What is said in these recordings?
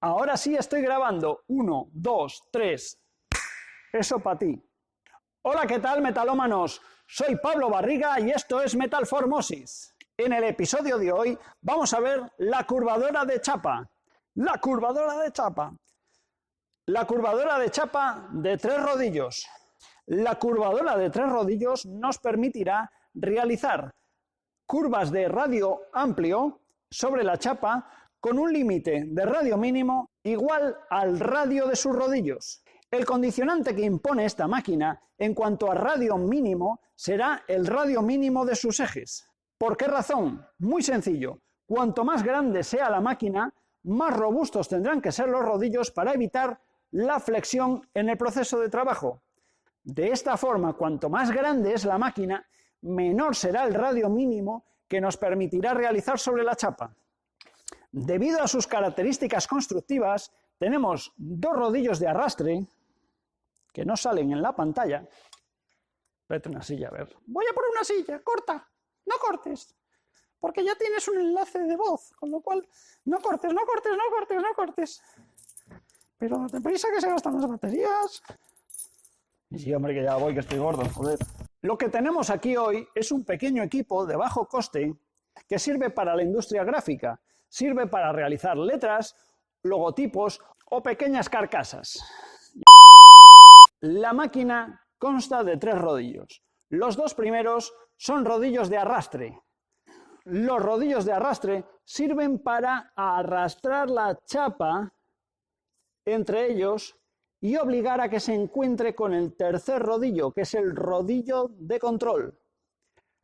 Ahora sí estoy grabando. 1, 2, 3. Eso para ti. Hola, ¿qué tal, metalómanos? Soy Pablo Barriga y esto es Metalformosis. En el episodio de hoy vamos a ver la curvadora de chapa. La curvadora de chapa. La curvadora de chapa de 3 rodillos. La curvadora de 3 rodillos nos permitirá realizar curvas de radio amplio sobre la chapa con un límite de radio mínimo igual al radio de sus rodillos. El condicionante que impone esta máquina en cuanto a radio mínimo será el radio mínimo de sus ejes. ¿Por qué razón? Muy sencillo. Cuanto más grande sea la máquina, más robustos tendrán que ser los rodillos para evitar la flexión en el proceso de trabajo. De esta forma, cuanto más grande es la máquina, menor será el radio mínimo que nos permitirá realizar sobre la chapa. Debido a sus características constructivas, tenemos 2 rodillos de arrastre que no salen en la pantalla. Vete una silla, a ver. Voy a por una silla, corta, no cortes, porque ya tienes un enlace de voz, con lo cual no cortes, no cortes, no cortes, no cortes. Pero date prisa que se gastan las baterías. Y sí, hombre, que ya voy, que estoy gordo, joder. Lo que tenemos aquí hoy es un pequeño equipo de bajo coste que sirve para la industria gráfica, sirve para realizar letras, logotipos o pequeñas carcasas. La máquina consta de 3 rodillos. Los 2 primeros son rodillos de arrastre. Los rodillos de arrastre sirven para arrastrar la chapa entre ellos y obligar a que se encuentre con el tercer rodillo, que es el rodillo de control.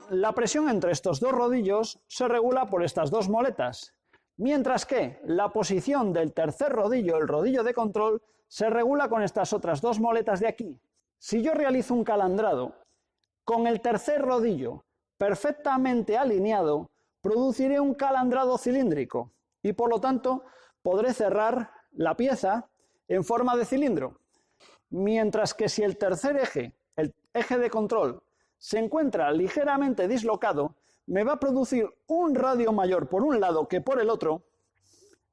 La presión entre estos 2 rodillos se regula por estas 2 moletas, mientras que la posición del tercer rodillo, el rodillo de control, se regula con estas otras 2 moletas de aquí. Si yo realizo un calandrado con el tercer rodillo perfectamente alineado, produciré un calandrado cilíndrico y por lo tanto podré cerrar la pieza en forma de cilindro. Mientras que si el tercer eje, el eje de control, se encuentra ligeramente dislocado, me va a producir un radio mayor por un lado que por el otro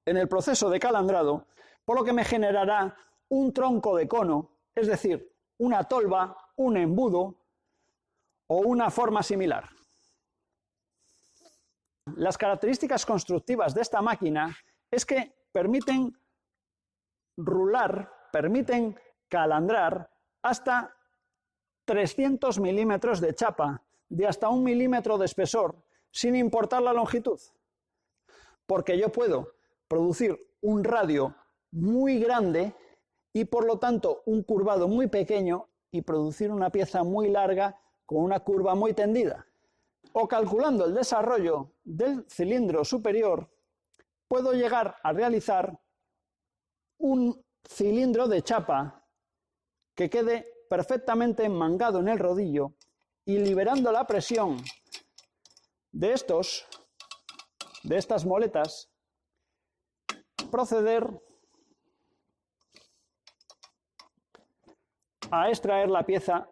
en el proceso de calandrado, por lo que me generará un tronco de cono, es decir, una tolva, un embudo o una forma similar. Las características constructivas de esta máquina es que permiten rular, permiten calandrar hasta 300 milímetros de chapa, de hasta 1 milímetro de espesor, sin importar la longitud. Porque yo puedo producir un radio muy grande y por lo tanto un curvado muy pequeño y producir una pieza muy larga con una curva muy tendida. O calculando el desarrollo del cilindro superior, puedo llegar a realizar un cilindro de chapa que quede perfectamente enmangado en el rodillo y liberando la presión de estas moletas, proceder a extraer la pieza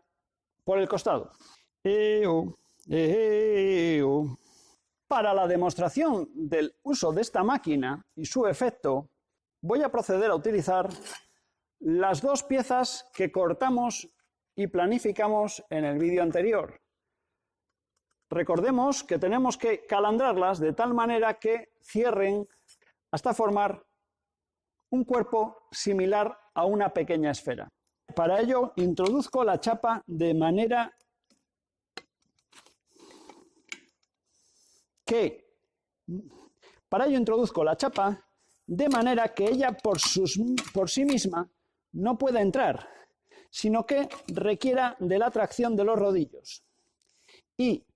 por el costado. Para la demostración del uso de esta máquina y su efecto, voy a proceder a utilizar las 2 piezas que cortamos y planificamos en el vídeo anterior. Recordemos que tenemos que calandrarlas de tal manera que cierren hasta formar un cuerpo similar a una pequeña esfera. Para ello introduzco la chapa de manera que ella por sí misma no pueda entrar, sino que requiera de la tracción de los rodillos. Y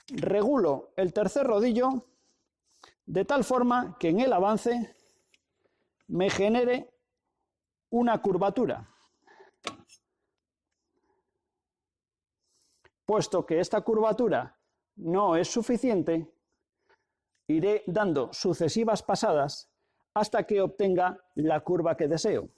regulo el tercer rodillo de tal forma que en el avance me genere una curvatura. Puesto que esta curvatura no es suficiente, iré dando sucesivas pasadas hasta que obtenga la curva que deseo.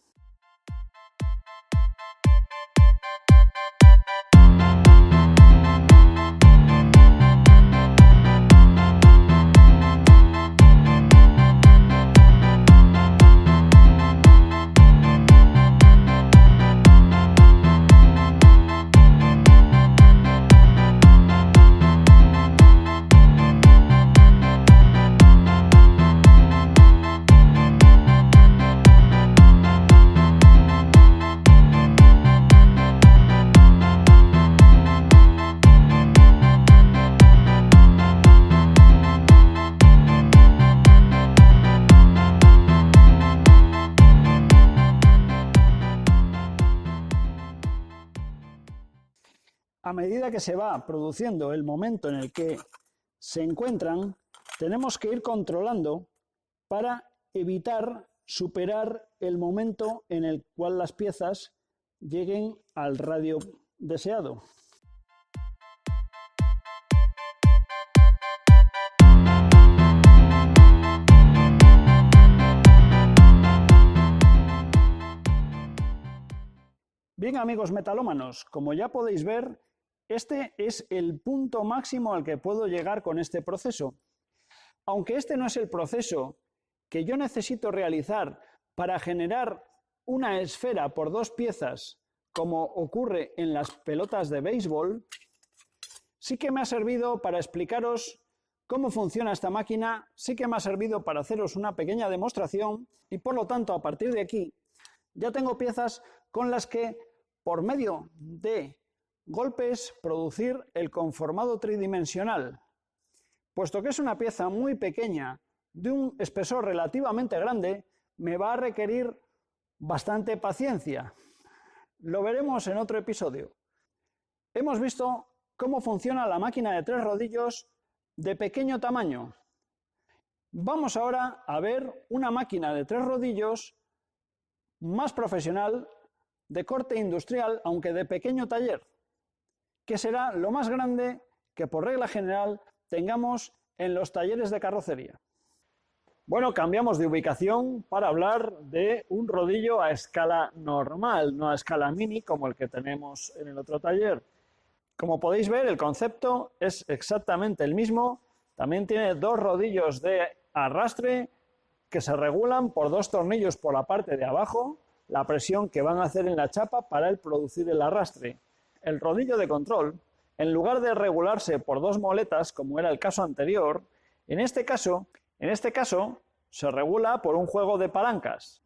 a medida que se va produciendo el momento en el que se encuentran, tenemos que ir controlando para evitar superar el momento en el cual las piezas lleguen al radio deseado. Bien, amigos metalómanos, como ya podéis ver, este es el punto máximo al que puedo llegar con este proceso. Aunque este no es el proceso que yo necesito realizar para generar una esfera por dos piezas, como ocurre en las pelotas de béisbol, sí que me ha servido para explicaros cómo funciona esta máquina, sí que me ha servido para haceros una pequeña demostración y por lo tanto a partir de aquí ya tengo piezas con las que por medio de golpes producir el conformado tridimensional. Puesto que es una pieza muy pequeña, de un espesor relativamente grande, me va a requerir bastante paciencia. Lo veremos en otro episodio. Hemos visto cómo funciona la máquina de 3 rodillos de pequeño tamaño. Vamos ahora a ver una máquina de 3 rodillos más profesional, de corte industrial, aunque de pequeño taller, que será lo más grande que por regla general tengamos en los talleres de carrocería. Bueno, cambiamos de ubicación para hablar de un rodillo a escala normal, no a escala mini como el que tenemos en el otro taller. Como podéis ver, el concepto es exactamente el mismo. También tiene 2 rodillos de arrastre que se regulan por 2 tornillos por la parte de abajo, la presión que van a hacer en la chapa para el producir el arrastre. El rodillo de control, en lugar de regularse por 2 moletas, como era el caso anterior, en este caso se regula por un juego de palancas.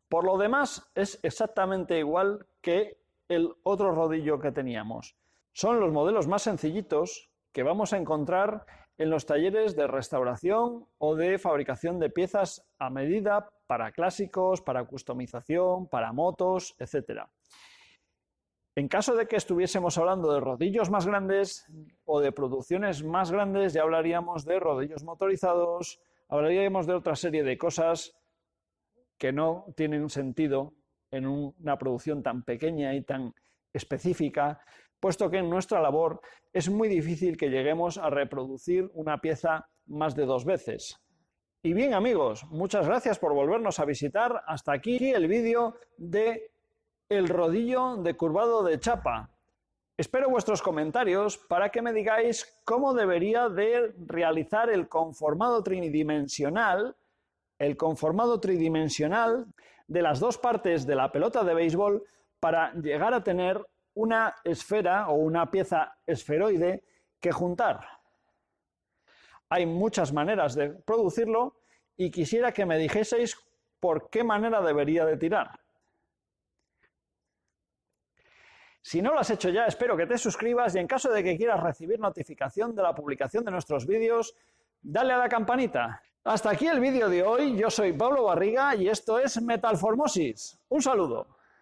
Por lo demás, es exactamente igual que el otro rodillo que teníamos. Son los modelos más sencillitos que vamos a encontrar en los talleres de restauración o de fabricación de piezas a medida para clásicos, para customización, para motos, etc. En caso de que estuviésemos hablando de rodillos más grandes o de producciones más grandes, ya hablaríamos de rodillos motorizados, hablaríamos de otra serie de cosas que no tienen sentido en una producción tan pequeña y tan específica, puesto que en nuestra labor es muy difícil que lleguemos a reproducir una pieza más de 2 veces. Y bien, amigos, muchas gracias por volvernos a visitar. Hasta aquí el vídeo de el rodillo de curvado de chapa. Espero vuestros comentarios para que me digáis cómo debería de realizar el conformado tridimensional de las 2 partes de la pelota de béisbol para llegar a tener una esfera o una pieza esferoide que juntar. Hay muchas maneras de producirlo y quisiera que me dijeseis por qué manera debería de tirar. Si no lo has hecho ya, espero que te suscribas y en caso de que quieras recibir notificación de la publicación de nuestros vídeos, dale a la campanita. Hasta aquí el vídeo de hoy. Yo soy Pablo Barriga y esto es Metalformosis. Un saludo.